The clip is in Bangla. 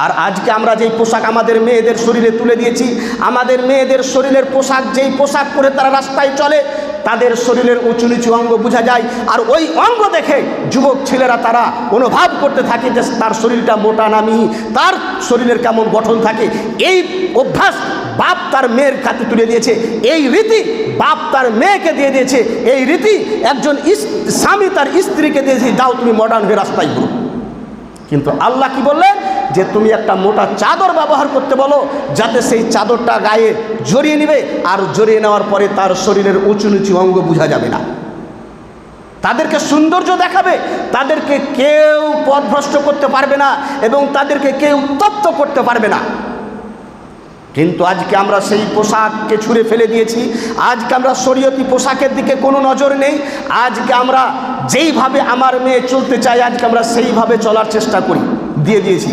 আর আজকে আমরা যেই পোশাক আমাদের মেয়েদের শরীরে তুলে দিয়েছি, আমাদের মেয়েদের শরীরের পোশাক, যেই পোশাক পরে তারা রাস্তায় চলে, তাদের শরীরের উঁচু নিচু অঙ্গ বোঝা যায়। আর ওই অঙ্গ দেখে যুবক ছেলেরা তারা অনুভব করতে থাকে যে তার শরীরটা মোটা না মিহি, তার শরীরের কেমন গঠন থাকে। এই অভ্যাস বাপ তার মেয়ের কাছে তুলে দিয়েছে, এই রীতি বাপ তার মেয়েকে দিয়ে দিয়েছে, এই রীতি একজন স্বামী তার স্ত্রীকে দিয়েছে, যাও তুমি মডার্ন হয়ে রাস্তায় ঘুরো। কিন্তু আল্লাহ কি বললেন যে তুমি একটা মোটা চাদর ব্যবহার করতে বলো, যাতে সেই চাদরটা গায়ে জড়িয়ে নেবে, আর জড়িয়ে নেওয়ার পরে তার শরীরের উঁচু নিচু অঙ্গ বোঝা যাবে না, তাদেরকে সৌন্দর্য দেখাবে, তাদেরকে কেউ পথভ্রষ্ট করতে পারবে না এবং তাদেরকে কেউ উত্তপ্ত করতে পারবে না। কিন্তু আজকে আমরা সেই পোশাককে ছুঁড়ে ফেলে দিয়েছি, আজকে আমরা শরীয়তি পোশাকের দিকে কোনো নজর নেই। আজকে আমরা যেইভাবে আমার মেয়ে চলতে চাই, আজকে আমরা সেইভাবে চলার চেষ্টা করি, দিয়ে দিয়েছি।